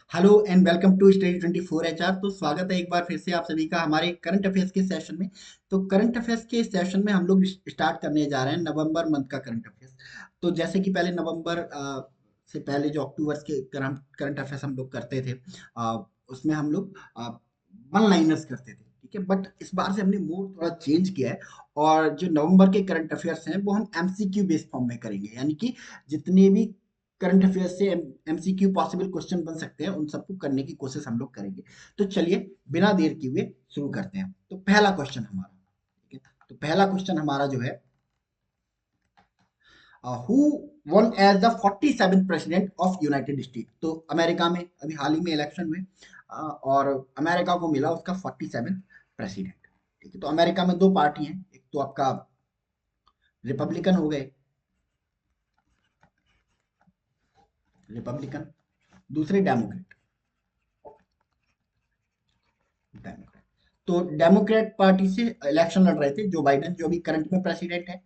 Hello and welcome to study 24 HR। तो स्वागत है एक बार फिर से आप सभी का हमारे करंट अफेयर्स के सेशन में। तो करंट अफेयर्स के सेशन में हम लोग स्टार्ट करने जा रहे हैं नवंबर मंथ का करंट अफेयर्स। तो जैसे कि पहले नवंबर से पहले जो अक्टूबर के करंट अफेयर्स हम लोग करते थे, उसमें हम लोग वन लाइनर्स करते थे, ठीक है। बट इस बार से हमने मोड थोड़ा चेंज किया है, और जो नवंबर के करंट अफेयर्स हैं वो हम एमसीक्यू बेस्ड फॉर्म में करेंगे, यानी कि जितने भी करंट अफेयर्स से एमसीक्यू पॉसिबल क्वेश्चन बन सकते हैं उन सबको करने की कोशिश हम लोग करेंगे। तो चलिए बिना देर किए हुए शुरू करते हैं। तो पहला क्वेश्चन हमारा, ठीक है। तो पहला क्वेश्चन हमारा जो है, who won as the 47th president of United State. तो अमेरिका में अभी हाल ही में इलेक्शन हुए, और अमेरिका को मिला उसका 47th प्रेसिडेंट, ठीक है। तो अमेरिका में दो पार्टी हैं, एक तो आपका रिपब्लिकन हो गए, रिपब्लिकन, दूसरे डेमोक्रेट, डेमोक्रेट। तो डेमोक्रेट पार्टी से इलेक्शन लड़ रहे थे जो बाइडेन, जो अभी करंट में प्रेसिडेंट है,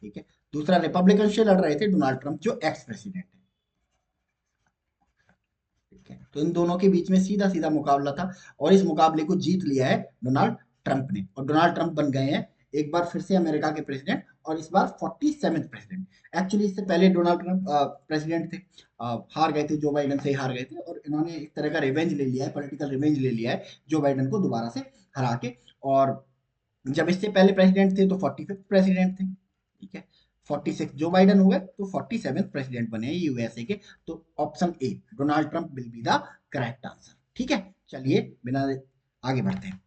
ठीक है। दूसरा रिपब्लिकन से लड़ रहे थे डोनाल्ड ट्रंप, जो एक्स प्रेसिडेंट है, ठीक है। तो इन दोनों के बीच में सीधा सीधा मुकाबला था, और इस मुकाबले को जीत लिया है डोनाल्ड ट्रंप ने, और डोनाल्ड ट्रंप बन गए हैं एक बार फिर से अमेरिका के प्रेसिडेंट, और इस बार 47th प्रेसिडेंट। एक्चुअली इससे पहले डोनाल्ड ट्रंप प्रेसिडेंट थे, हार गए थे, जो बाइडन से ही हार गए थे, और इन्होंने एक तरह का रिवेंज ले लिया है, पॉलिटिकल रिवेंज ले लिया है जो बाइडन को दोबारा से हरा के। और जब इससे पहले प्रेसिडेंट थे तो 45th प्रेसिडेंट थे, ठीक है। 46 जो बाइडन हुए तो 47th प्रेसिडेंट बने यूएसए के। तो option A, Donald Trump will be the correct answer, ठीक है। चलिए बिना आगे बढ़ते हैं।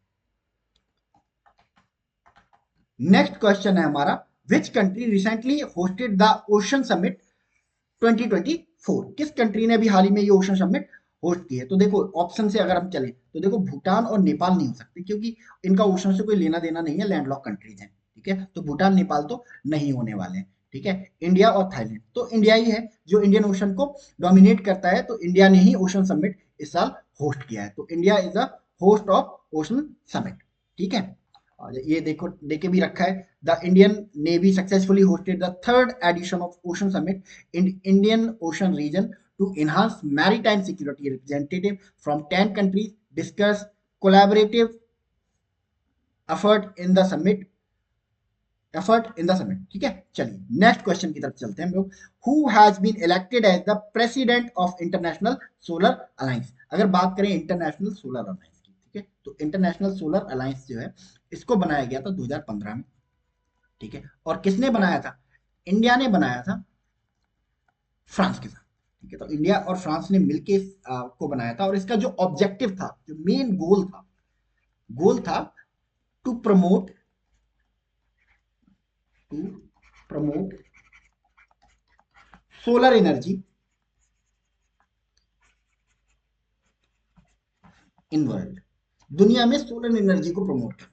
नेक्स्ट क्वेश्चन है हमारा, विच country recently hosted the ocean summit 2024। किस कंट्री ने भी हाल ही में ये ओशन समिट होस्ट की है? तो देखो ऑप्शन से अगर हम चलें तो देखो भूटान और नेपाल नहीं हो सकते, क्योंकि इनका ओशन से कोई लेना देना नहीं है, लैंडलॉक कंट्रीज हैं, ठीक है। तो भूटान नेपाल तो नहीं होने वाले हैं, ठीक है। इंडिया और थाईलैंड, तो इंडिया ही है जो इंडियन ओशन को डोमिनेट करता है, तो इंडिया ने ही ओशन समिट इस साल होस्ट किया है। तो India is the host of ocean summit, ठीक है। और ये देखो देके भी रखा है, the Indian navy successfully hosted the third edition of ocean summit in Indian Ocean region to enhance maritime security. Representative from 10 countries discuss collaborative effort in the summit, ठीक है। चलिए नेक्स्ट क्वेश्चन की तरफ चलते हैं हम लोग। Who has been elected as the president of international solar Alliance. अगर बात करें इंटरनेशनल सोलर अलायंस की, ठीक है, तो इंटरनेशनल सोलर अलायंस जो है इसको बनाया गया था 2015 में, ठीक है। और किसने बनाया था? इंडिया ने बनाया था फ्रांस के साथ, ठीक है। तो इंडिया और फ्रांस ने मिलके को बनाया था, और इसका जो ऑब्जेक्टिव था, जो मेन गोल था to promote to promote solar energy in world. दुनिया में सोलर एनर्जी को प्रमोट करना,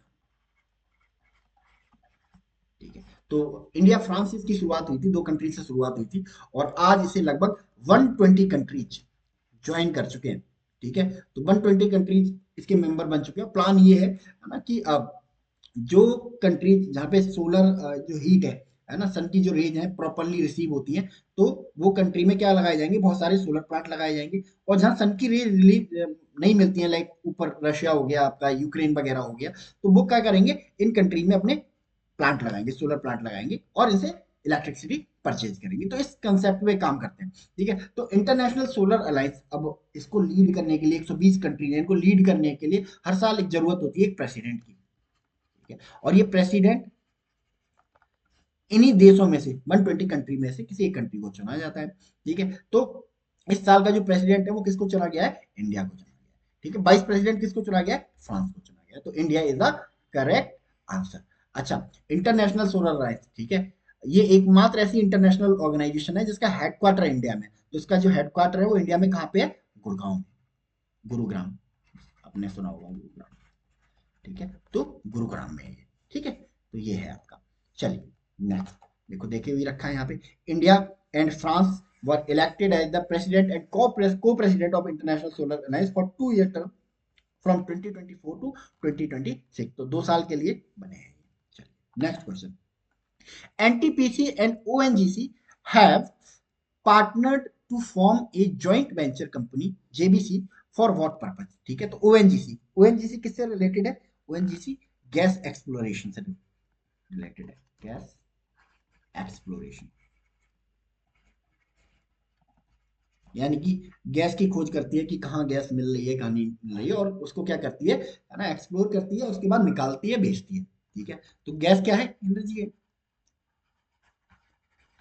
ठीक है। तो इंडिया फ्रांस से इसकी शुरुआत हुई थी, दो कंट्री से शुरुआत हुई थी, और आज इसे लगभग 120 कंट्रीज ज्वाइन कर चुके हैं, ठीक है। तो 120 कंट्रीज इसके मेंबर बन चुके हैं। प्लान ये है ना कि अब जो कंट्रीज जहाँ पे सोलर जो हीट है ना, सन की जो रेज है प्रॉपरली रिसीव होती है, तो वो कंट्री में क्या लगाए जाएंगे, बहुत सारे सोलर प्लांट लगाए जाएंगे। और जहाँ सन की रेज रिलीज नहीं मिलती है, लाइक ऊपर रशिया हो गया, आपका यूक्रेन वगैरह हो गया, तो वो क्या करेंगे, इन कंट्री में अपने प्लांट लगाएंगे, सोलर प्लांट लगाएंगे, और इनसे इलेक्ट्रिसिटी परचेज करेंगे। तो इस कंसेप्ट पे काम करते हैं, ठीक है। तो इंटरनेशनल सोलर अलायंस, अब इसको लीड करने के लिए 120 कंट्री है, इनको लीड करने के लिए हर साल एक जरूरत होती है एक प्रेसिडेंट की, ठीक है। और ये प्रेसिडेंट इन्हीं देशों में से 120 कंट्री में से किसी एक कंट्री को चुना जाता है, ठीक है। तो इस साल का जो प्रेसिडेंट है वो किसको चुना गया है? इंडिया को चुना गया है, ठीक है। वाइस प्रेसिडेंट किसको चुना गया है? फ्रांस को चुना गया है। तो India is the correct answer. अच्छा, इंटरनेशनल सोलर राइट्स, ठीक है, ये एकमात्र ऐसी इंटरनेशनल ऑर्गेनाइजेशन है जिसका हेडक्वार्टर इंडिया में, तो इसका जो हेडक्वार्टर है वो इंडिया में कहाँ पे है? गुड़गांव में, गुरुग्राम, आपने सुना होगा गुरुग्राम, ठीक है। तो गुरुग्राम में है ये, ठीक है। तो ये है आपका। चलिए नेक्स्ट, देखो देखे हुए रखा है यहाँ पे, India and France were elected as the president and co president of international solar alliance for 2 year term from 2024 to 2026। तो 2 साल के लिए बने हैं। चलिए next question, NTPC and ONGC have partnered to form a joint venture company JBC for what purpose, ठीक है। तो ओएनजीसी, ओएनजीसी किससे रिलेटेड है? ओएनजीसी गैस एक्सप्लोरेशन से रिलेटेड है, गैस एक्सप्लोरेशन, यानी कि गैस की खोज करती है कि कहाँ गैस मिल रही है कहाँ नहीं मिल रही है, और उसको क्या करती है ना, एक्सप्लोर करती है, उसके बाद निकालती है, बेचती है, ठीक है। तो गैस क्या है? एनर्जी है,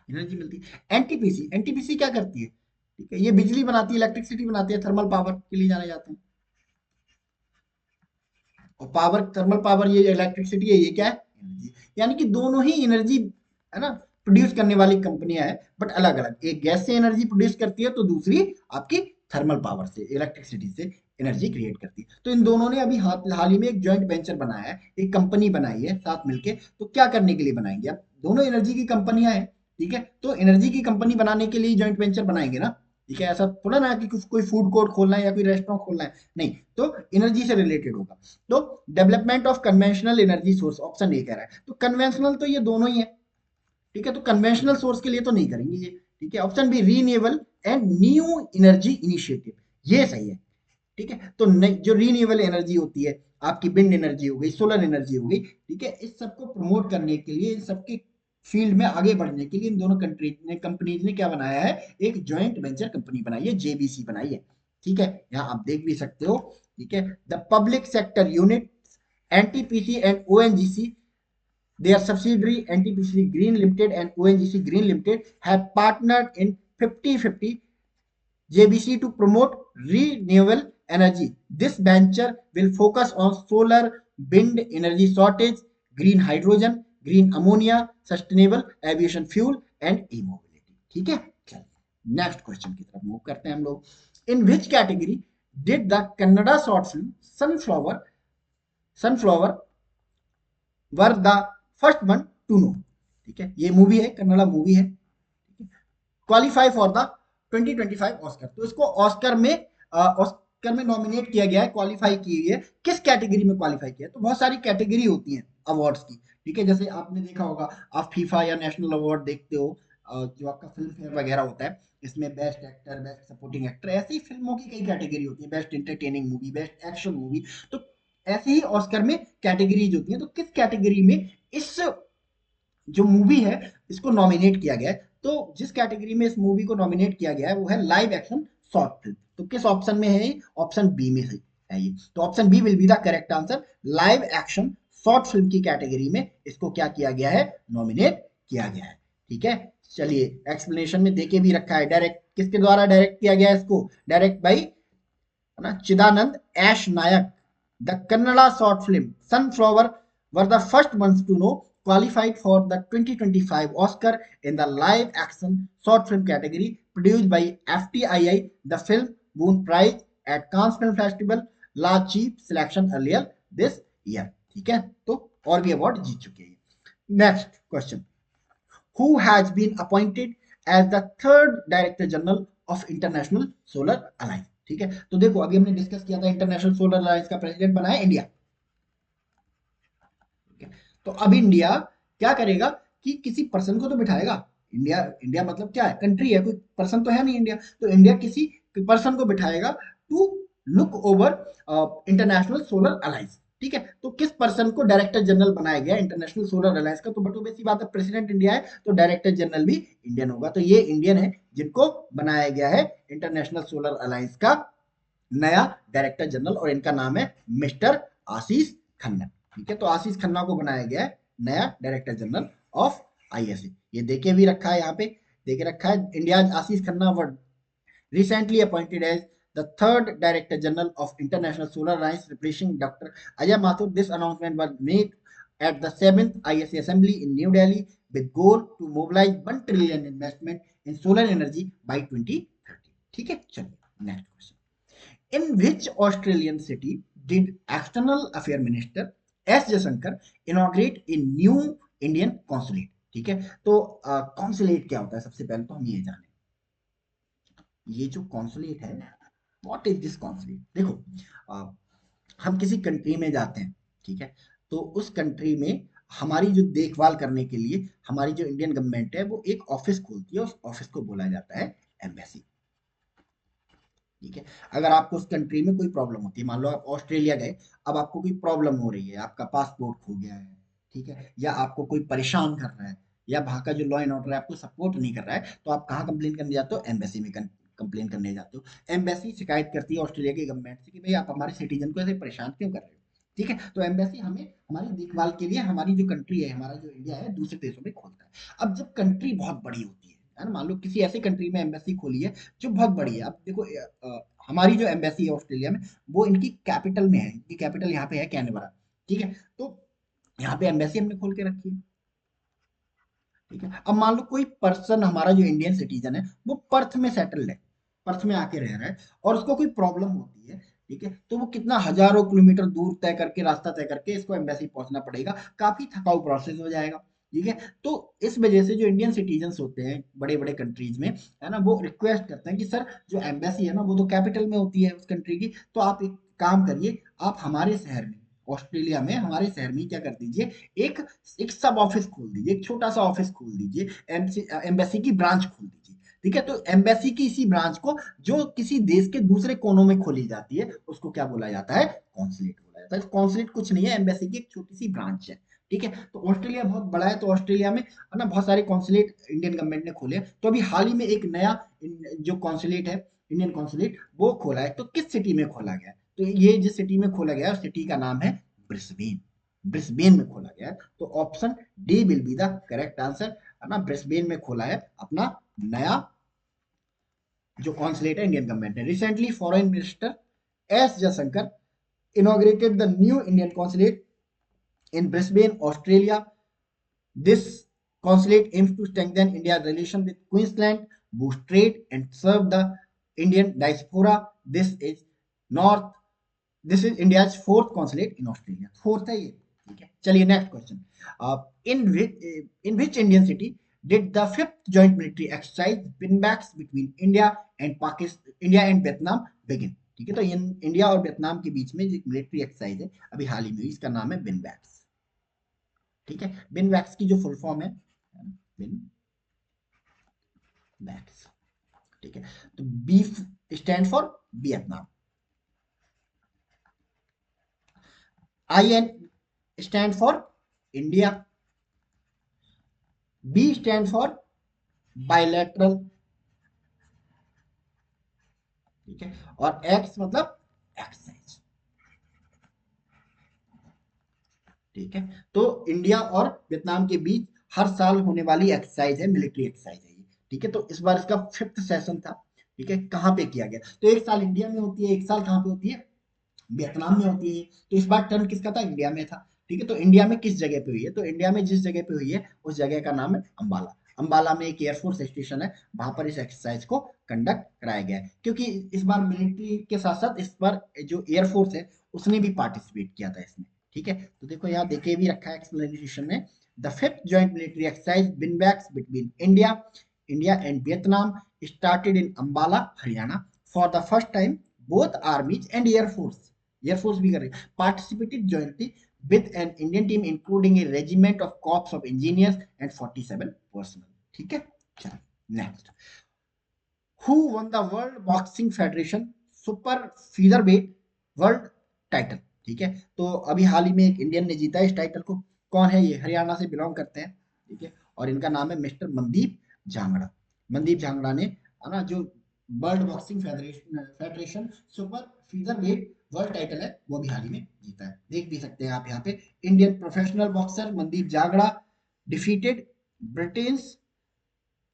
एनर्जी मिलती है। एनटीपीसी, एनटीपीसी क्या करती है? ठीक है, ये बिजली बनाती है, इलेक्ट्रिसिटी बनाती है, थर्मल पावर के लिए जाने जाते हैं। और पावर, थर्मल पावर, ये इलेक्ट्रिसिटी है, ये क्या है? एनर्जी। यानी कि दोनों ही एनर्जी है ना प्रोड्यूस करने वाली कंपनियां हैं, बट अलग अलग। एक गैस से एनर्जी प्रोड्यूस करती है, तो दूसरी आपकी थर्मल पावर से, इलेक्ट्रिसिटी से एनर्जी क्रिएट करती है। तो इन दोनों ने अभी हाल ही में एक जॉइंट वेंचर बनाया है, एक कंपनी बनाई है साथ मिलके। तो क्या करने के लिए बनाएंगे? अब दोनों एनर्जी की कंपनियां हैं, ठीक है, तो एनर्जी की कंपनी बनाने के लिए जॉइंट वेंचर बनाएंगे ना, ठीक है। ऐसा थोड़ा ना कि कोई फूड कोर्ट खोलना है या कोई रेस्टोरेंट खोलना है, नहीं, तो एनर्जी से रिलेटेड होगा। तो development of conventional energy source, option A कह रहा है। तो कन्वेंशनल तो ये दोनों ही है, ठीक है, तो कन्वेंशनल सोर्स के लिए तो नहीं करेंगे ये, ठीक है। Option B renewable and new energy initiative, ये सही है, ठीक है। तो जो रीन्यूएबल एनर्जी होती है, आपकी विंड एनर्जी हो गई, सोलर एनर्जी हो गई, ठीक है, इस सबको प्रमोट करने के लिए, इन सबके फील्ड में आगे बढ़ने के लिए इन दोनों कंट्रीज ने, कंपनीज ने क्या बनाया है? एक जॉइंट वेंचर कंपनी बनाई है, जेबीसी बनाई है, ठीक है। यहाँ आप देख भी सकते हो, ठीक है। The public sector unit NTPC and ONGC, their subsidiary NTPC Green Limited and ONGC Green Limited have partnered in 50-50 JBC to promote renewable energy. This venture will focus on solar, wind energy shortage, green hydrogen, green ammonia, sustainable aviation fuel and e-mobility. ठीक है, चलिए next question की तरफ move करते हैं हम लोग। In which category did the Kannada short film Sunflower Sunflower were the first one to know, ठीक है, ये मूवी है, कन्नड़ा मूवी है, क्वालिफाई फॉर द 2025 ऑस्कर। तो इसको ऑस्कर में नॉमिनेट किया गया है, क्वालिफाई की है। किस कैटेगरी में क्वालिफाई किया है? तो बहुत सारी कैटेगरी होती हैं अवार्ड्स की, ठीक है। जैसे आपने देखा होगा, आप फीफा या नेशनल अवार्ड देखते हो, जो आपका फिल्म फेयर वगैरह होता है, इसमें best actor, best supporting actor, ऐसी ही फिल्मों की कई कैटेगरी होती है, best entertaining movie, best action movie. तो ऐसे ही ऑस्कर में कैटेगरीज होती हैं। तो किस कैटेगरी में इस जो मूवी है इसको नॉमिनेट किया गया है? तो जिस कैटेगरी में इस मूवी को नॉमिनेट किया गया है वो है लाइव एक्शन शॉर्ट फिल्म। तो किस ऑप्शन में है? ऑप्शन बी में है ये। तो option B will be the correct answer. Live action short film की कैटेगरी में इसको क्या किया गया है? नॉमिनेट किया गया है, ठीक है। चलिए, एक्सप्लेनेशन में देके भी रखा है, डायरेक्ट किसके द्वारा डायरेक्ट किया गया है इसको? डायरेक्ट बाई ना Chidananda S Naik. The Kannada short film Sunflower were the first ones to know qualified for the 2025 Oscar in the live action short film category, produced by FTII. The film won prize at Cannes Film Festival La Cheap selection earlier this year, ठीक है। तो और भी award जीत चुके हैं। Next question, who has been appointed as the third director general of international solar alliance, ठीक है। तो देखो, अभी हमने डिस्कस किया था, इंटरनेशनल सोलर अलायंस का प्रेसिडेंट बना है इंडिया, ठीक है। तो अब इंडिया क्या करेगा कि किसी पर्सन को तो बिठाएगा। इंडिया, इंडिया मतलब क्या है? कंट्री है, कोई पर्सन तो है नहीं इंडिया। तो इंडिया किसी पर्सन को बिठाएगा to look over international solar alliance, ठीक है। तो किस पर्सन को डायरेक्टर जनरल बनाया गया इंटरनेशनल सोलर अलायंस का? तो बट बेसी बात है, प्रेसिडेंट इंडिया है तो डायरेक्टर जनरल भी इंडियन होगा। तो ये इंडियन है जिनको बनाया गया है इंटरनेशनल सोलर अलायंस का नया डायरेक्टर जनरल, और इनका नाम है मिस्टर आशीष खन्ना, ठीक है। तो आशीष खन्ना को बनाया गया है नया डायरेक्टर जनरल ऑफ आईएसए। ये देखे भी रखा है, यहाँ पे देखे रखा है, India Ashish Khanna were recently appointed as the third Director General of International Solar Alliance, replacing Dr. Ajay Mathur. This announcement was made at the 7th ISA Assembly in New Delhi with goal to mobilize 1 trillion investment in solar energy by 2030, ठीक है। चलिए next question, in which Australian city did External Affairs Minister S. Jaishankar inaugurate a new Indian consulate? ठीक है। तो consulate क्या होता है? सबसे पहले तो हम ये जाने, ये जो कॉन्सुलेट है, व्हाट इज दिस कॉन्सुलेट? देखो, हम किसी कंट्री में जाते हैं, ठीक है, तो उस कंट्री में हमारी जो देखभाल करने के लिए हमारी जो इंडियन गवर्नमेंट है वो एक ऑफिस खोलती है, उस ऑफिस को बोला जाता है एम्बेसी, ठीक है। अगर आपको उस कंट्री में कोई प्रॉब्लम होती है, मान लो आप ऑस्ट्रेलिया गए, अब आपको कोई प्रॉब्लम हो रही है, आपका पासपोर्ट खो गया है, ठीक है, या आपको कोई परेशान कर रहा है, या वहाँ का जो लॉ एंड ऑर्डर है आपको सपोर्ट नहीं कर रहा है, तो आप कहाँ कंप्लेन करने जाते हो? एम्बेसी में कंप्लेन करने जाते हो। एम्बेसी शिकायत करती है ऑस्ट्रेलिया की गवर्नमेंट से कि भाई आप हमारे सिटीजन को ऐसे परेशान क्यों कर रहे हो। ठीक है, तो एम्बेसी हमें हमारी देखभाल के लिए हमारी जो कंट्री है, हमारा जो इंडिया है, दूसरे देशों में खोलता है। अब जब कंट्री बहुत बड़ी होती है ना, मान लो किसी ऐसी कंट्री में एम्बेसी खोली है जो बहुत बड़ी है। अब देखो हमारी जो एम्बेसी है ऑस्ट्रेलिया में, वो इनकी कैपिटल में है, इनकी कैपिटल यहाँ पे है कैनबरा। ठीक है, तो यहाँ पे एम्बेसी हमने खोल के रखी है। ठीक है, अब मान लो कोई पर्सन, हमारा जो इंडियन सिटीजन है, वो पर्थ में सेटल्ड है, पर्थ में आके रह रहा है, और उसको कोई प्रॉब्लम होती है, ठीक है, तो वो कितना हजारों किलोमीटर दूर तय करके, रास्ता तय करके इसको एम्बेसी पहुंचना पड़ेगा, काफी थकाऊ प्रोसेस हो जाएगा। ठीक है, तो इस वजह से जो इंडियन सिटीजन होते हैं बड़े बड़े कंट्रीज में, है ना, वो रिक्वेस्ट करते हैं कि सर, जो एम्बेसी है ना, वो तो कैपिटल में होती है उस कंट्री की, तो आप एक काम करिए, आप हमारे शहर में, ऑस्ट्रेलिया में हमारे शहर में क्या कर दीजिए, एक एक सब ऑफिस खोल दीजिए, एक छोटा सा ऑफिस खोल दीजिए, एम्बेसी की ब्रांच खोल दीजिए। ठीक है, तो एम्बेसी की इसी ब्रांच को, जो किसी देश के दूसरे कोनों में खोली जाती है, उसको क्या बोला जाता है? कॉन्सुलेट बोला जाता है। कॉन्सुलेट कुछ नहीं है, एम्बेसी की एक छोटी सी ब्रांच है। ठीक है, तो ऑस्ट्रेलिया बहुत बड़ा है, तो ऑस्ट्रेलिया में है ना बहुत सारे कॉन्सुलेट इंडियन गवर्नमेंट ने खोले। तो अभी हाल ही में एक नया जो कॉन्सुलेट है, इंडियन कॉन्सुलेट, वो खोला है। तो किस सिटी में खोला गया है? तो ये जिस सिटी में खोला गया है, उस सिटी का नाम है ब्रिस्बेन। ब्रिस्बेन में खोला गया है, तो option D will be the correct answer, है ना। ब्रिस्बेन में खोला है अपना नया जो कॉन्सुलेट है इंडियन गवर्नमेंट ने। Recently foreign minister S Jaishankar inaugurated the new Indian consulate in Brisbane, Australia. This consulate aims to strengthen India's relation with Queensland, boost trade, and serve the Indian diaspora. North. This is India's fourth consulate in Australia. Fourth है ये। ठीक है, चलिए next question. In which Indian city did the fifth joint military exercise Winbacks between India and Vietnam begin? ठीक है, तो India और Vietnam के बीच में जो मिलिट्री एक्सरसाइज है अभी हाल ही में, इसका नाम है विनबैक्स। ठीक है, बिन वैक्स की जो फुल फॉर्म है, बिन वैक्स। ठीक है, तो B stand for Vietnam, I N stand for India, B stand for bilateral, ठीक है, और एक्स मतलब एक्सरसाइज। ठीक है, तो इंडिया और वियतनाम के बीच हर साल होने वाली एक्सरसाइज है, मिलिट्री एक्सरसाइज है ये। ठीक है, तो इस बार इसका फिफ्थ सेशन था। ठीक है, कहाँ पे किया गया? तो एक साल इंडिया में होती है, एक साल कहाँ पे होती है? वियतनाम में होती है। तो इस बार टर्न किसका था? इंडिया में था। ठीक है, तो इंडिया में किस जगह पे हुई है? तो इंडिया में जिस जगह पे हुई है, उस जगह का नाम है अंबाला। अंबाला में एक एयरफोर्स स्टेशन है, वहां पर इस एक्सरसाइज को कंडक्ट कराया गया है। क्योंकि इस बार मिलिट्री के साथ साथ इस बार जो एयरफोर्स है, उसने भी पार्टिसिपेट किया था इसमें। ठीक है, तो देखो यहाँ देखे भी रखा है एक्सप्लेनेशन में, the fifth joint military exercise VINBAX between India and Vietnam started in Ambala, Haryana. For the first time both armies and air force भी कर रही है, participated jointly with an Indian team including a regiment of corps of engineers and 47 personnel. ठीक है, चलो नेक्स्ट। Who won the World Boxing Federation super featherweight world title? ठीक है, तो अभी हाल ही में एक इंडियन ने जीता है इस टाइटल को। कौन है ये? हरियाणा से बिलोंग करते हैं। ठीक है, और इनका नाम है मिस्टर मनदीप झांगड़ा। मनदीप झांगड़ा ने, है ना, जो world boxing federation super featherweight world title है, वो भी हाल ही में जीता है। देख भी सकते हैं आप यहाँ पे, Indian professional boxer Mandeep Jangra defeated Britain's,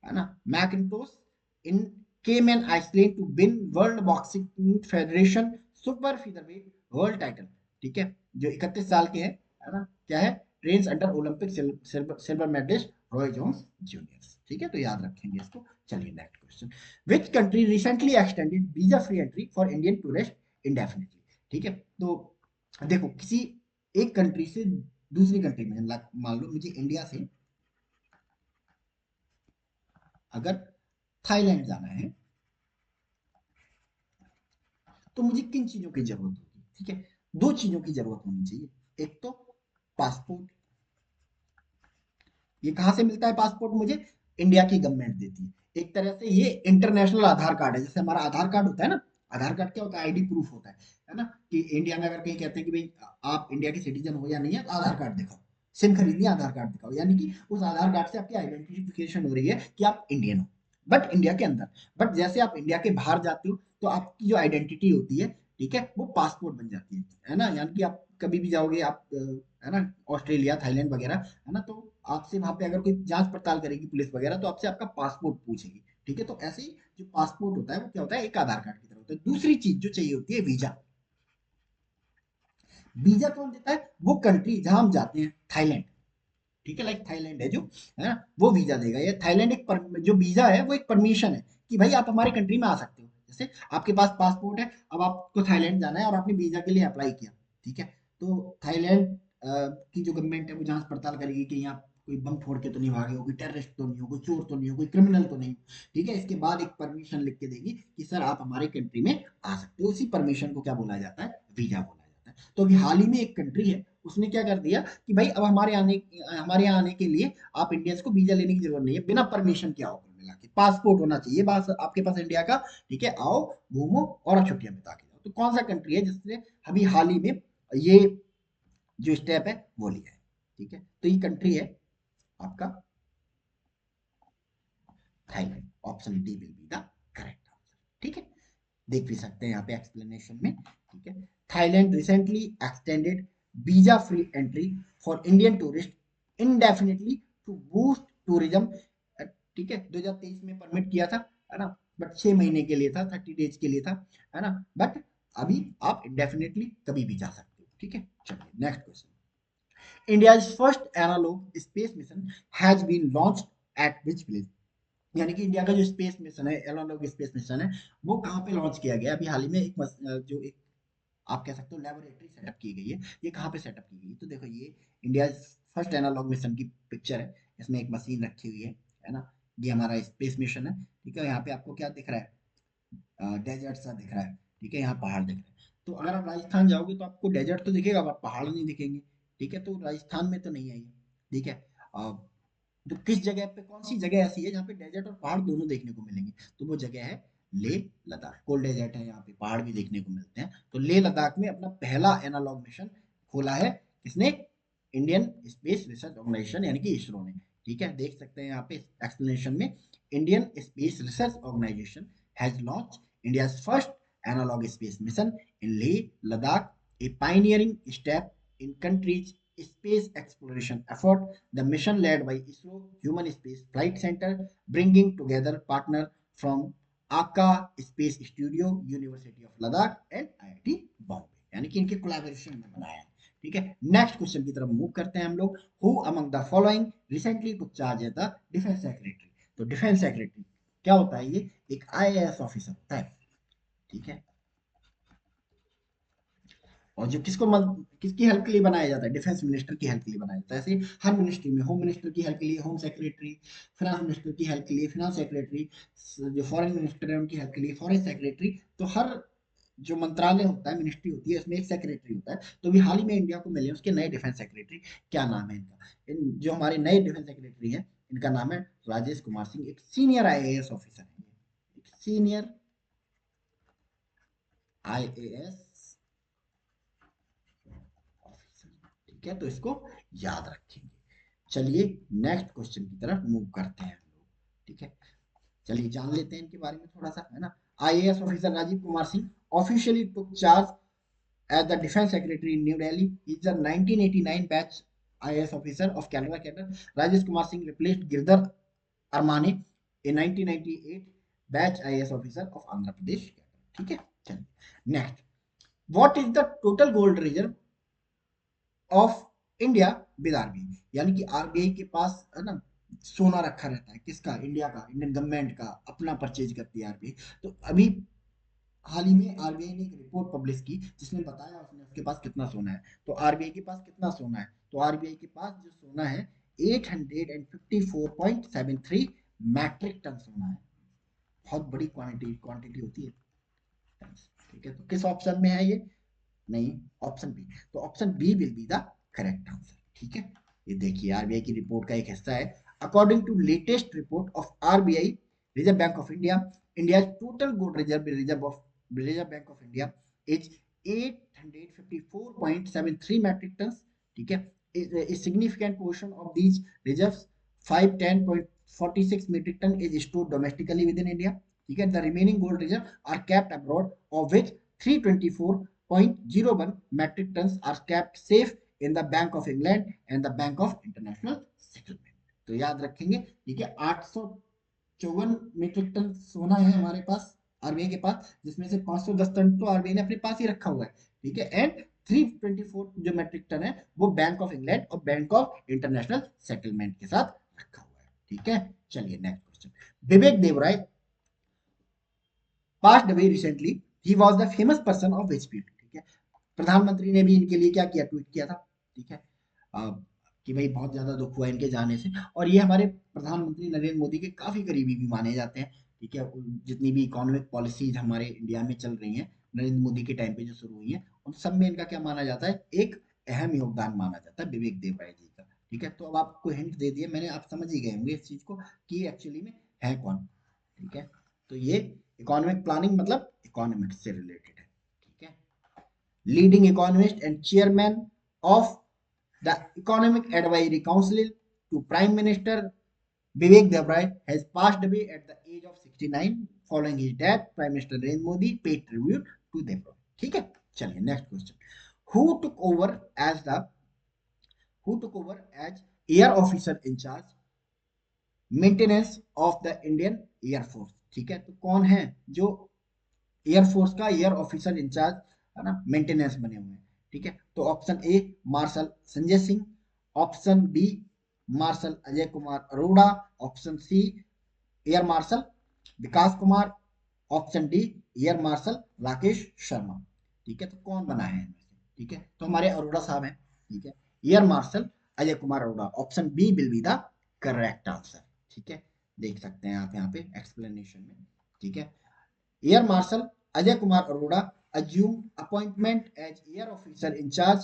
है ना, McIntosh in Cayman Island to win world boxing federation super featherweight world title. ठीक है, जो 31 साल के हैं, है ना, क्या है, trains under Olympic silver medalist Roy Jones Junior. ठीक है, तो याद रखेंगे इसको। चलिए next question. Which country recently extended visa free entry for Indian tourist indefinitely? ठीक है, तो देखो, किसी एक कंट्री से दूसरी कंट्री में, मान लो मुझे इंडिया से अगर थाईलैंड जाना है, तो मुझे किन चीजों की जरूरत होगी? ठीक है, दो चीजों की जरूरत होनी चाहिए। एक तो पासपोर्ट, ये कहां से मिलता है पासपोर्ट? मुझे इंडिया की गवर्नमेंट देती है। एक तरह से ये इंटरनेशनल आधार कार्ड है, जैसे हमारा आधार कार्ड होता है ना, आधार कार्ड क्या होता है? आईडी प्रूफ होता है ना? कि इंडिया में अगर कहीं कहते हैं कि भाई आप इंडिया के सिटीजन हो या नहीं है, तो आधार कार्ड दिखाओ, सिम खरीदनी है आधार कार्ड दिखाओ, यानी कि उस आधार कार्ड से आपकी आइडेंटिफिकेशन हो रही है कि आप इंडियन हो, बट इंडिया के अंदर। बट जैसे आप इंडिया के बाहर जाते हो तो आपकी जो आइडेंटिटी होती है, ठीक है, वो पासपोर्ट बन जाती है ना? यानी कि आप कभी भी जाओगे, आप है ना, ऑस्ट्रेलिया, थाईलैंड वगैरह, है ना, तो आपसे वहां पे अगर कोई जांच पड़ताल करेगी पुलिस वगैरह, तो आपसे आपका पासपोर्ट पूछेगी, ठीक है? तो ऐसे ही जो पासपोर्ट होता है वो क्या होता है? एक आधार कार्ड की तरह होता है। दूसरी चीज जो चाहिए होती है, वीजा। वीजा कौन देता है? वो कंट्री जहां हम जाते हैं, थाईलैंड, ठीक है, लाइक थाईलैंड है जो, है ना, वो वीजा देगा। ये थाईलैंड जो वीजा है वो एक परमिशन है कि भाई आप हमारे कंट्री में आ सकते हो। जैसे आपके पास पासपोर्ट है, अब आपको थाईलैंड जाना है और आपने वीजा के लिए अप्लाई किया, ठीक है, तो थाईलैंड की जो गवर्नमेंट है वो जांच पड़ताल करेगी कि यहाँ कोई बम फोड़ के तो नहीं भागे हो, कोई टेररिस्ट तो नहीं हो, कोई चोर तो नहीं हो, कोई क्रिमिनल तो नहीं हो, ठीक है? इसके बाद एक परमिशन लिख के देगी कि सर आप हमारे कंट्री में आ सकते हो। उसी परमिशन को क्या बोला जाता है? वीजा बोला जाता है। तो अभी हाल ही में एक कंट्री है, उसने क्या कर दिया कि भाई अब हमारे यहाँ आने के लिए आप इंडियंस को वीजा लेने की जरूरत नहीं है, बिना परमिशन के आओ, कुल मिला के पासपोर्ट होना चाहिए बस आपके पास इंडिया का, ठीक है, आओ, घूमो और छुट्टियां बिता के जाओ। तो कौन सा कंट्री है जिसने अभी हाल ही में ये जो स्टेप है वो लिया है? ठीक है, तो ये कंट्री है आपका Thailand. Option D will be the correct answer, ठीक है? देख भी सकते हैं यहाँ पे एक्सप्लेनेशन में, ठीक है? Thailand recently extended visa free entry for Indian tourist indefinitely to boost tourism, ठीक है, 2023 में परमिट किया था, है ना, बट 6 महीने के लिए था, 30 डेज के लिए था, है ना, बट अभी आप इंडेफिनेटली कभी भी जा सकते हो, ठीक है? चलिए next question. India's first analog space mission has been launched at which place? यानी कि इंडिया का जो स्पेस मिशन है, एनालॉग स्पेस मिशन है, वो कहाँ पे लॉन्च किया गया? अभी हाल ही में जो एक आप कह सकते हो लेबोरेटरी सेटअप की गई है। ये कहाँ पे सेटअप की गई? तो देखो, ये इंडिया फर्स्ट एनालॉग मिशन की पिक्चर है। इसमें एक मशीन रखी हुई है ना? ये हमारा स्पेस मिशन है, ठीक है? यहाँ पे आपको क्या दिख रहा है? डेजर्ट सा दिख रहा है, ठीक है, यहाँ पहाड़ दिख रहे हैं। तो अगर आप राजस्थान जाओगे तो आपको डेजर्ट तो दिखेगा, पर पहाड़ नहीं दिखेंगे, ठीक है? तो राजस्थान में तो नहीं है ये, ठीक है? तो किस जगह पे, कौन सी जगह ऐसी है जहाँ पे डेजर्ट और पहाड़ दोनों देखने को मिलेंगे? तो वो जगह है लेह लद्दाख। कोल्ड डेजर्ट है, यहाँ पे पहाड़ भी देखने को मिलते हैं। तो लेह लद्दाख में अपना पहला एनालॉग मिशन खोला है किसने? इंडियन स्पेस रिसर्च ऑर्गेनाइजेशन, यानी कि इसरो ने, ठीक है? देख सकते हैं यहाँ पे एक्सप्लेनेशन में, Indian Space Research Organisation has launch India's first analog space mission in Leh Ladakh, a pioneering step in country's space exploration effort. The mission led by ISRO Human Space Flight Center, bringing together partners from आका space studio, university of Ladakh and IIT Bombay, यानी कि इनके collaboration में बनाया है, ठीक है? Next question की तरफ मूव करते हैं हम लोग। Who among the following recently took charge as the defence secretary? तो डिफेंस सेक्रेटरी क्या होता है? ये एक आईएएस ऑफिसर होता है, ठीक है? और जो किसकी हेल्प के लिए बनाया जाता है? डिफेंस मिनिस्टर की हेल्प के लिए बनाया जाता है। ऐसे हर मिनिस्ट्री में होम मिनिस्टर की हेल्प के लिए होम सेक्रेटरी, फाइनेंस मिनिस्टर की हेल्प के लिए फाइनेंस सेक्रेटरी, जो फॉरेन मिनिस्टर है उनकी हेल्प के लिए फॉरेन सेक्रेटरी। तो हर जो मंत्रालय होता है, मिनिस्ट्री होती है, उसमें एक सेक्रेटरी होता है। तो अभी हाल ही में इंडिया को मिले उसके नए डिफेंस सेक्रेटरी। क्या नाम है इनका? जो हमारे नए डिफेंस सेक्रेटरी हैं, इनका नाम है राजेश कुमार सिंह। एक सीनियर आईएएस ऑफिसर है, एक सीनियर आईएएस ऑफिसर, ठीक है? तो इसको याद रखेंगे। चलिए नेक्स्ट क्वेश्चन की तरफ मूव करते हैं हम लोग, ठीक है? चलिए जान लेते हैं इनके बारे में थोड़ा सा, है ना? IAS officer Rajeev Kumar Singh officially took charge as the defense secretary in New Delhi. He is the 1989 batch IAS officer of Canada cadre. Rajesh Kumar Singh replaced Girdhar Armane, a 1998 batch IAS officer of Andhra Pradesh cadre. ठीक है? चलिए next. What is the total gold reserve of India with RBI? यानी कि RBI के पास, है ना, सोना रखा रहता है। किसका? इंडिया का, इंडियन गवर्नमेंट का, अपना परचेज करती है आरबीआई। तो अभी हाल ही में आरबीआई ने एक रिपोर्ट पब्लिश की जिसमें बताया उसने उसके पास कितना सोना है। तो आरबीआई के पास कितना सोना है? तो आरबीआई के पास जो सोना है 854.73 मैट्रिक टन सोना है। बहुत बड़ी क्वांटिटी क्वांटिटी होती है, ठीक है? तो किस ऑप्शन में है ये? नहीं, ऑप्शन बी। तो option B will be the correct answer, ठीक है? ये देखिए आरबीआई की रिपोर्ट का एक हिस्सा है। According to latest report of RBI, Reserve Bank of India, India total gold reserve of Reserve Bank of India is 854.73 metric tons. ठीक है, a significant portion of these reserves 510.46 metric ton is stored domestically within India. ठीक है, the remaining gold reserve are kept abroad, of which 324.01 metric tons are kept safe in the Bank of England and the Bank of International Settlement. तो याद रखेंगे, ठीक है, 854 metric ton सोना है हमारे पास, आरबीआई के पास, जिसमें से 510 टन तो आरबीआई ने अपने पास ही रखा हुआ है। ठीक है, एंड 324 जो मेट्रिक टन है वो बैंक ऑफ इंग्लैंड और बैंक ऑफ इंटरनेशनल सेटलमेंट के साथ रखा हुआ है। ठीक है, चलिए next question. Vivek Devaraya passed away recently. He was the famous person of which period? ठीक है, प्रधानमंत्री ने भी इनके लिए क्या किया, ट्वीट किया था। ठीक है, कि भाई बहुत ज्यादा दुख हुआ इनके जाने से, और ये हमारे प्रधानमंत्री नरेंद्र मोदी के काफी करीबी भी माने जाते हैं। ठीक है, जितनी भी इकोनॉमिक पॉलिसीज हमारे इंडिया में चल रही हैं नरेंद्र मोदी के टाइम पे जो शुरू हुई हैं, उन सब में इनका क्या माना जाता है, एक अहम योगदान माना जाता है विवेक देवराय जी का। ठीक है, तो अब आपको हिंट दे दिया मैंने, आप समझ ही गए होंगे इस चीज को कि एक्चुअली में है कौन। ठीक है, तो ये इकोनॉमिक प्लानिंग मतलब इकोनॉमिक्स से रिलेटेड है। ठीक है, leading economist and chairman of the economic advisory council to prime minister Vivek Devray has passed away at the age of 69. Following his death, Prime Minister Narendra Modi paid tribute to Devray. ठीक है, चलिए next question. Who took over as the who took over as air officer in charge maintenance of the Indian air force? ठीक है, तो कौन है जो air force का एयर ऑफिसर इंचार्ज है ना, मेंटेनेंस बने हुए हैं। ठीक है, तो option A marshal Sanjay Singh, option B marshal Ajay Kumar Arora, option C air marshal Vikas Kumar, option D air marshal Rakesh Sharma. ठीक है, तो कौन बना है इनमें से? ठीक है, तो हमारे अरोड़ा साहब हैं। ठीक है, air marshal Ajay Kumar Arora, option B will be the correct answer. ठीक है, देख सकते हैं आप यहाँ पे एक्सप्लेनेशन में। ठीक है, air martial Ajay Kumar Arora assumed appointment as Air Officer in charge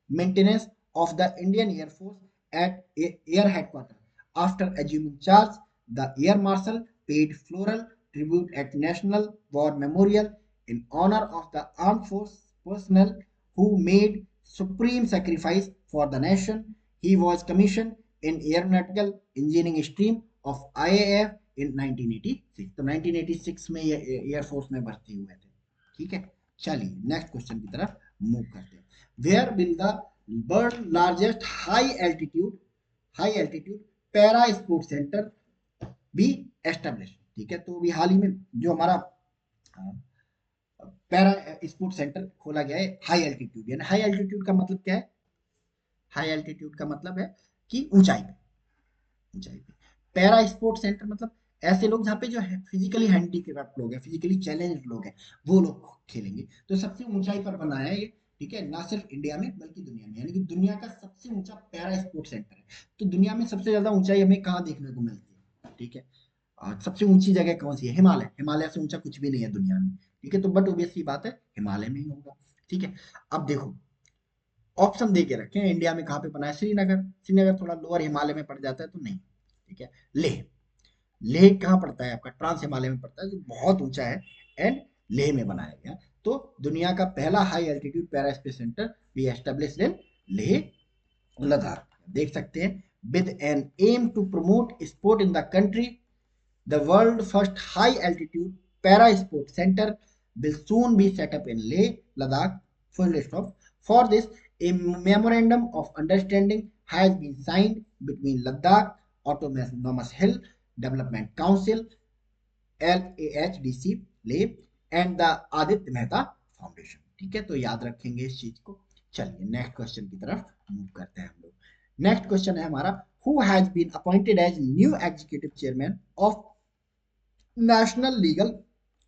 maintenance of the Indian Air Force at Air Headquarters. After assuming charge, the Air Marshal paid floral tribute at National War Memorial in honor of the armed force personnel who made supreme sacrifice for the nation. He was commissioned in Aeronautical Engineering stream of IAF इन 1986। तो 1986 में ये air force में भर्ती हुए थे। ठीक है, चलिए नेक्स्ट क्वेश्चन की तरफ मूव करते हैं। Where will the world largest high altitude para sports centre be establish? ठीक है, तो अभी हाल ही में जो हमारा पैरा स्पोर्ट्स सेंटर खोला गया है हाई एल्टीट्यूड, यानी हाई एल्टीट्यूड का मतलब क्या है, हाई एल्टीट्यूड का मतलब है कि ऊंचाई पे, ऊंचाई पे। पैरा स्पोर्ट्स सेंटर मतलब ऐसे लोग जहाँ पे जो है फिजिकली हैंडीक्राफ्ट लोग हैं, फिजिकली चैलेंज लोग हैं, वो लोग खेलेंगे। तो सबसे ऊंचाई पर बना है ये। ठीक है, ना सिर्फ इंडिया में बल्कि दुनिया में, यानी कि दुनिया का सबसे ऊंचा पैरा स्पोर्ट्स सेंटर है। तो दुनिया में सबसे ज्यादा ऊंचाई हमें कहाँ देखने को मिलती है? ठीक है, सबसे ऊंची जगह कौन सी है? हिमालय। हिमालय से ऊंचा कुछ भी नहीं है दुनिया में। ठीक है, तो बट ऑब्वियस सी बात है हिमालय में ही होगा। ठीक है, अब देखो ऑप्शन दे के रखे हैं, इंडिया में कहाँ पे बना है? श्रीनगर। श्रीनगर थोड़ा लोअर हिमालय में पड़ जाता है तो नहीं। ठीक है, लेह। लेह कहाँ पड़ता है आपका? ट्रांस हिमालय में पड़ता है, जो बहुत ऊंचा है, एंड लेह में बनाया गया। तो दुनिया का पहला high altitude para space centre भी एस्टेब्लिश्ड इन लेह लद्दाख। देख सकते हैं, with an aim to promote sport in the country, the world first high altitude para sport centre will soon be set up in Leh, Ladakh. Full stop. For this, a memorandum of understanding has been signed between Ladakh Autonomous Hill Development Council LAHDC Leh and the Aditya Mehta foundation. ठीक है, तो याद रखेंगे इस चीज को। चलिए next question की तरफ मूव करते हैं हम लोग। नेक्स्ट क्वेश्चन है हमारा, who has been appointed as new executive chairman of National Legal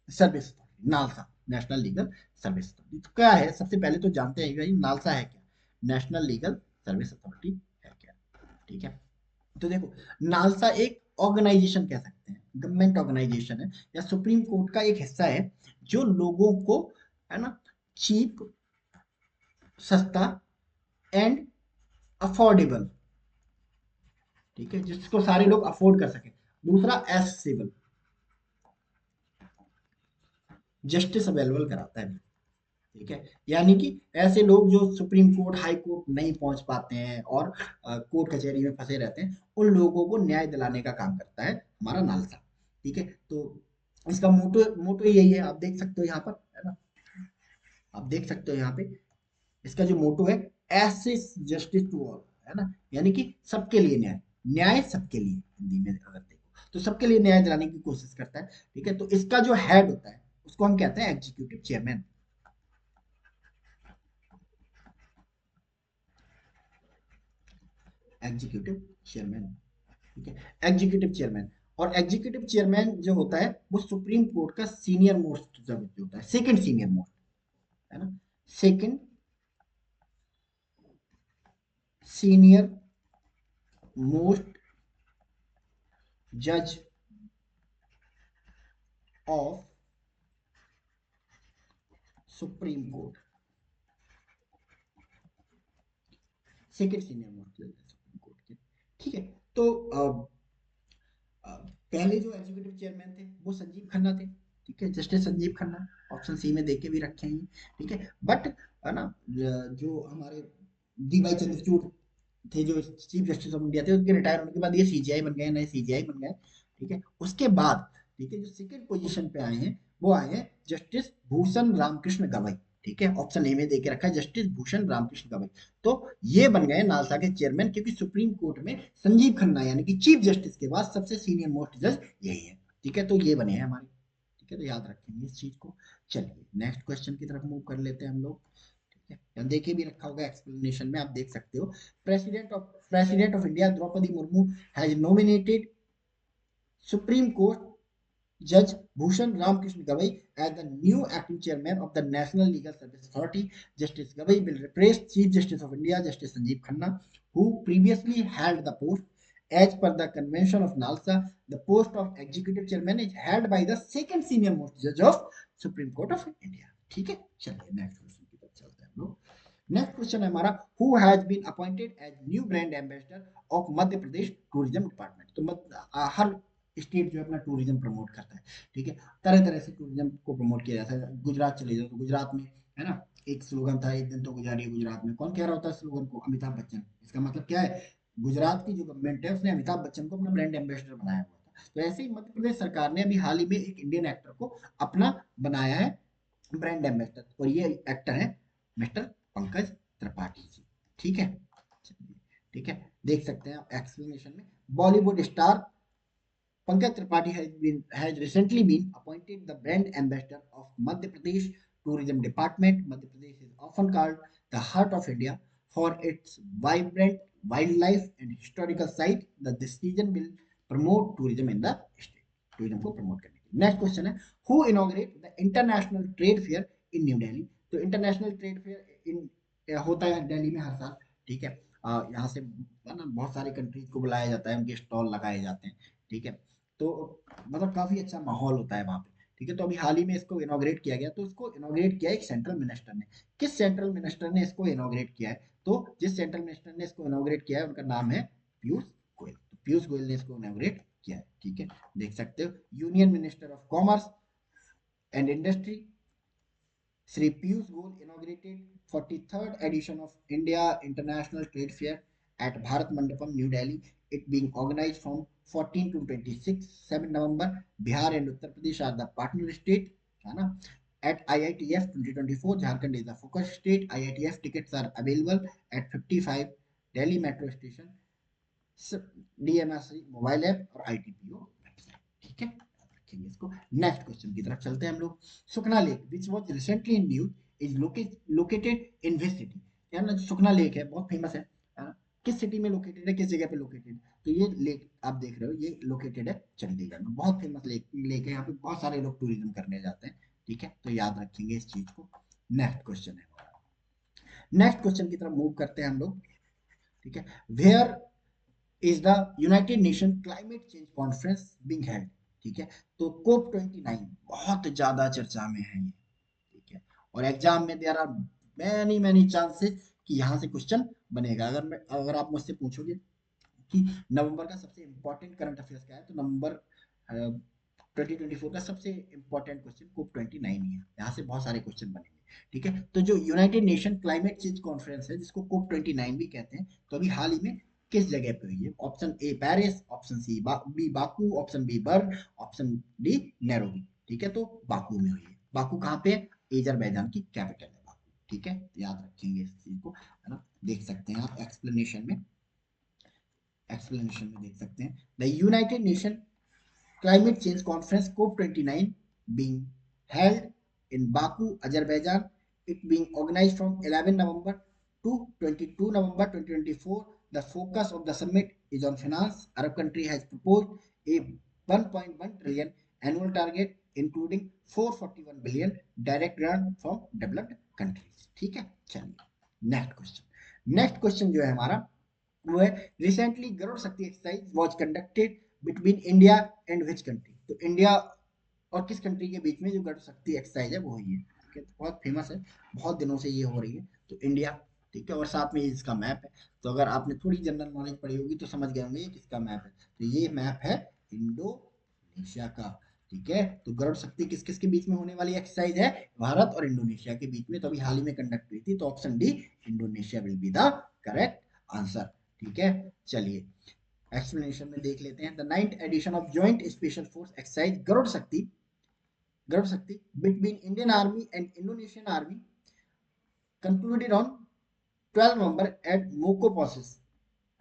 Service, NALSA. National Legal Service Authority तो क्या है? सबसे पहले तो जानते हैं भाई नालसा है क्या? नेशनल लीगल सर्विस अथॉरिटी है क्या? ठीक है, तो देखो नालसा एक ऑर्गेनाइजेशन कह सकते हैं, गवर्नमेंट ऑर्गेनाइजेशन है या सुप्रीम कोर्ट का एक हिस्सा है, जो लोगों को है ना चीप, सस्ता एंड अफोर्डेबल, ठीक है, जिसको सारे लोग अफोर्ड कर सके। दूसरा एसेसिबल, जस्टिस अवेलेबल कराता है। ठीक है, यानी कि ऐसे लोग जो सुप्रीम कोर्ट हाई कोर्ट नहीं पहुंच पाते हैं और कोर्ट कचहरी में फंसे रहते हैं, उन लोगों को न्याय दिलाने का काम करता है हमारा नालसा। ठीक है, तो इसका मोटो मोटो यही है, आप देख सकते हो यहाँ पर, है ना, आप देख सकते हो यहाँ पे इसका जो मोटो है, एसिस जस्टिस टू ऑल, है ना, यानी कि सबके लिए न्याय, न्याय सबके लिए, हिंदी में अगर देखो तो सबके लिए न्याय दिलाने की कोशिश करता है। ठीक है, तो इसका जो हेड होता है उसको हम कहते हैं एग्जीक्यूटिव चेयरमैन। Executive chairman. ठीक है, एग्जीक्यूटिव चेयरमैन। और एग्जीक्यूटिव चेयरमैन जो होता है वो सुप्रीम कोर्ट का सीनियर मोस्ट जज होता है, सेकंड सीनियर मोस्ट, है ना, सेकंड सीनियर मोस्ट जज of supreme court, second senior most जज सुप्रीम कोर्ट के। ठीक है, तो पहले जो एग्जीक्यूटिव चेयरमैन थे वो संजीव खन्ना थे। ठीक है, justice Sanjiv Khanna, option C में देके भी रखे हैं। ठीक है, बट है ना, जो हमारे डी वाई चंद्रचूड़ थे जो चीफ जस्टिस ऑफ इंडिया थे, उनके रिटायर होने के बाद ये सीजीआई बन गए, नए सीजीआई बन गए। ठीक है, उसके बाद ठीक है जो सेकंड पोजीशन पे आए हैं वो आए हैं जस्टिस भूषण रामकृष्ण गवई। ठीक है, ऑप्शन ए में देके रखा है जस्टिस भूषण रामकृष्ण गवई। तो ये बन गए नालसा के चेयरमैन, क्योंकि सुप्रीम कोर्ट में संजीव खन्ना यानी कि चीफ जस्टिस के बाद सबसे सीनियर मोस्ट जज यही है। ठीक है, तो ये बने हैं हमारे। ठीक है, तो याद रखेंगे इस चीज को। चलिए नेक्स्ट क्वेश्चन की तरफ मूव कर लेते हैं हम लोग। ठीक है, देखे भी रखा होगा एक्सप्लेनेशन में, आप देख सकते हो। President of India Droupadi Murmu has nominated Supreme Court जज Bhushan Ramakrishna Gavai as the new acting chairman of the National Legal Service Authority. Justice Gavai will replace Chief Justice of India Justice Sanjeev Khanna, who previously held the post. As per the convention of NALSA, the post of executive chairman is held by the second senior most judge of Supreme Court of India. ठीक है, चलिए next question की तरफ चलते हैं हम लोग। Next question है हमारा, who has been appointed as new brand ambassador of Madhya Pradesh tourism department. तो हर स्टेट जो है अपना टूरिज्म प्रमोट करता है। ठीक है, तरह तरह से टूरिज्म को प्रमोट किया जाता है। गुजरात चले जाओ तो गुजरात में, है ना, एक स्लोगन था, एक दिन तो गुजारिए गुजरात में। कौन कह रहा होता है स्लोगन को? अमिताभ बच्चन। इसका मतलब क्या है? गुजरात की जो गवर्नमेंट है उसने अमिताभ बच्चन को अपना ब्रांड एम्बेसडर बनाया हुआ था। तो ऐसे ही मध्य प्रदेश सरकार ने अभी हाल ही में एक इंडियन एक्टर को अपना बनाया है ब्रांड एम्बेसडर, और ये एक्टर है मिस्टर पंकज त्रिपाठी जी। ठीक है, ठीक है, देख सकते हैं आप एक्सप्लेनेशन में। Bollywood star Pankaj Tripathi has recently been appointed the brand ambassador of Madhya Pradesh Tourism Department. Madhya Pradesh is often called the heart of India for its vibrant wildlife and historical site. The decision will promote tourism in the state. Tourism को promote करने के लिए। Next question है, who inaugurate the international trade fair in New Delhi? तो international trade fair in होता है दिल्ली में हर साल। ठीक है, यहाँ से है ना बहुत सारी कंट्रीज को बुलाया जाता है, उनके स्टॉल लगाए जाते हैं। ठीक है, तो मतलब काफी अच्छा माहौल होता है वहां पे। ठीक है, तो अभी हाल ही में इसको इनॉग्रेट किया गया, तो इसको इनॉग्रेट किया एक सेंट्रल मिनिस्टर ने। किस सेंट्रल मिनिस्टर ने इसको इनॉग्रेट किया है? तो जिस सेंट्रल मिनिस्टर ने इसको इनॉग्रेट किया है उनका नाम है पीयूष गोयल। तो पीयूष गोयल ने इसको इनॉग्रेट किया है। ठीक है, देख सकते हो, union minister of commerce and industry Sri Piyush Goyal inaugurated 43rd edition of India International Trade Fair at Bharat Mandapam, New Delhi. It being organized from 14 to 26, 7 November. Bihar and Uttar Pradesh are the partner state. At IITF 2024, Jharkhand is the focus state. IITF tickets are available at 55 Delhi Metro Station, DMRC mobile app और ITPO website. ठीक है, रखेंगे इसको। Next question की तरफ चलते हैं हम लोग। Sukhna lake which was recently in news is located in which city? यार ना, जो सुखना लेक है बहुत फेमस है ना, किस सिटी में लोकेटेड है, किस जगह पे लोकेटेड? तो ये लेक आप देख रहे हो, ये लोकेटेड है चंडीगढ़ में। बहुत फेमस लेक है, यहाँ पे बहुत सारे लोग टूरिज्म करने जाते हैं। ठीक है, तो याद रखेंगे इस चीज को। नेक्स्ट क्वेश्चन है, नेक्स्ट क्वेश्चन की तरफ मूव करते हैं हम लोग। ठीक है, where is the United Nation climate change conference being held? ठीक है, तो कोप 29 बहुत ज्यादा चर्चा में है ये। ठीक है, और एग्जाम में there are many many chances कि यहाँ से क्वेश्चन बनेगा। अगर आप मुझसे पूछोगे कि नवंबर का सबसे इंपॉर्टेंट करंट अफेयर्स क्या है, तो नवंबर 2024 का सबसे इंपॉर्टेंट क्वेश्चन कोप 29 ही है, यहाँ से बहुत सारे क्वेश्चन बनेंगे। ठीक है, तो जो United Nation climate change conference है जिसको कोप 29 भी कहते हैं, तो अभी हाल ही में किस जगह पे हुई है? Option A Paris, option C B Baku, option B Bern, option D Nairobi. ठीक है, तो बाकू में हुई है। बाकू कहाँ पे है? अजरबैजान की कैपिटल है बाकू। ठीक है, तो याद रखेंगे इस चीज को, है ना। देख सकते हैं आप एक्सप्लेनेशन में देख सकते हैं, the United nation Climate Change Conference COP29 being held in Baku, Azerbaijan. It being organized from 11 November to 22 November 2024. The focus of the summit is on finance. Arab country has proposed a 1.1 trillion annual target, including 441 billion direct grant from developed countries. ठीक है, चलिए next question जो है हमारा वो है, recently Garuda शक्ति exercise was conducted between India and which country? तो इंडिया और किस कंट्री के बीच में जो गरुड़ शक्ति एक्सरसाइज है वो हुई है? ठीक है, तो बहुत फेमस है, बहुत दिनों से ये हो रही है, तो इंडिया। ठीक है, और साथ में इसका मैप है, तो अगर आपने थोड़ी जनरल नॉलेज पढ़ी होगी तो समझ गए होंगे ये किसका मैप है। तो ये मैप है इंडोनेशिया का। ठीक है, तो गरुड़ शक्ति किस किस के बीच में होने वाली एक्सरसाइज है? भारत और इंडोनेशिया के बीच में, तो अभी हाल ही में कंडक्ट हुई थी, तो option D Indonesia will be the correct answer. ठीक है, चलिए एक्सप्लेनेशन में देख लेते हैं। The 9th edition of joint special force exercise Garuda Shakti between Indian army and Indonesian army concluded on 12 November at Makopassus,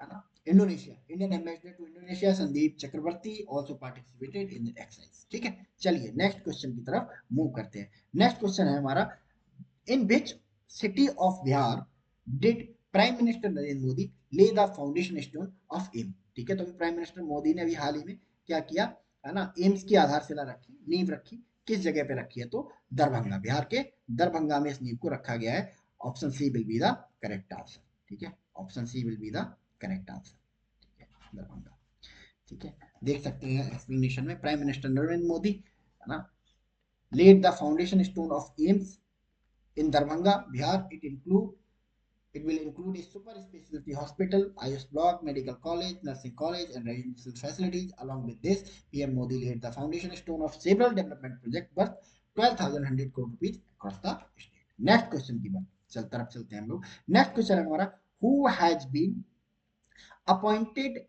है ना, Indonesia. Indian ambassador to Indonesia Sandeep Chakravarty also participated in the exercise. ठीक है, चलिए नेक्स्ट क्वेश्चन की तरफ move करते हैं। Next question है हमारा, in which city of Bihar did prime minister Narendra Modi lay the foundation stone of AIIMS? ठीक है, तो प्राइम मिनिस्टर मोदी ने अभी हाल ही में क्या किया, है ना, एम्स की आधारशिला रखी, नींव रखी। किस जगह पे रखी है? तो दरभंगा, बिहार के दरभंगा में इस नींव को रखा गया है। Option C will be the correct answer. ठीक है, option C will be the correct answer. ठीक है, दरभंगा। ठीक है, देख सकते हैं एक्सप्लेनेशन में, प्राइम मिनिस्टर नरेंद्र मोदी, है ना, laid the foundation stone of AIMS in Darbhanga, Bihar. It will include a super specialty hospital, IS block, medical college, nursing college, and residential facilities. Along with this, PM Modi laid the foundation stone of several development projects worth 12,100 crore rupees across the state. Next question की बात तरफ चलते हैं हम लोग। Next question है हमारा, who has been appointed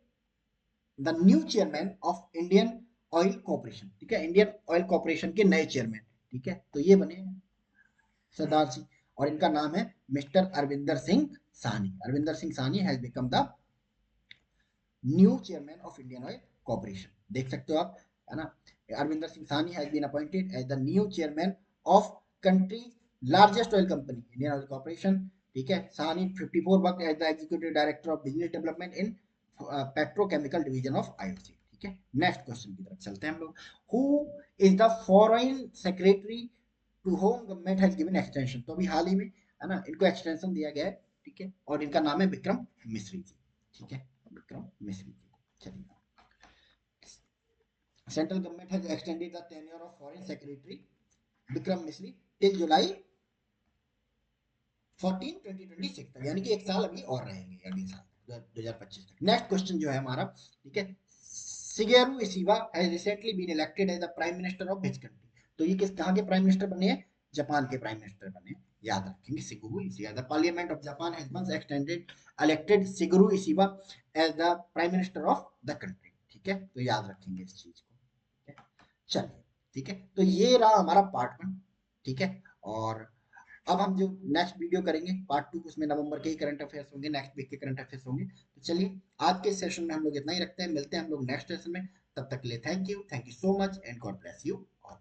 the new chairman of Indian Oil Corporation? ठीक है, इंडियन ऑयल कॉर्पोरेशन के नए चेयरमैन। ठीक है, तो ये बने सरदार जी, और इनका नाम है Mr Arvinder Singh Sahni. Arvinder Singh Sahni has become the new chairman of Indian Oil Corporation. देख सकते हो आप, है ना, Arvinder Singh Sahni has been appointed as the new chairman of country largest oil company Indian Oil Corporation. ठीक है, Sahni 54 work as the executive director of business development in petrochemical division of IOC. ठीक है, नेक्स्ट क्वेश्चन की तरफ चलते हैं हम लोग। Who is the foreign secretary to home government has given extension? तो अभी हाल ही में, है ना, इनको एक्सटेंशन दिया गया है। ठीक है, और इनका नाम है विक्रम मिश्री जी। ठीक है, विक्रम मिश्री जी। चलिए, central government has extended the tenure of foreign secretary Vikram मिश्री टिल जुलाई 14 2026 तक, यानी कि एक साल अभी और रहेंगे, अगले साल 2025 तक। नेक्स्ट क्वेश्चन जो है हमारा, ठीक है, Shigeru Ishiba has recently been elected as the prime minister of which country? तो ये किस कहां के प्राइम मिनिस्टर बने हैं? जापान के प्राइम मिनिस्टर बने। याद रखेंगे Shigeru Ishiba. The parliament of Japan has once extended elected Shigeru Ishiba as the prime minister of the country. ठीक है, तो याद रखेंगे इस चीज को। ठीक है? चलिए, ठीक है, तो ये रहा हमारा पार्ट 1। ठीक है, और अब हम जो नेक्स्ट वीडियो करेंगे पार्ट 2, उसमें नवंबर के ही करंट अफेयर्स होंगे, नेक्स्ट वीक के करंट अफेयर्स होंगे। तो चलिए, आज के सेशन में हम लोग इतना ही रखते हैं, मिलते हैं हम लोग नेक्स्ट सेशन में। तब तक के लिए thank you so much and God bless you all.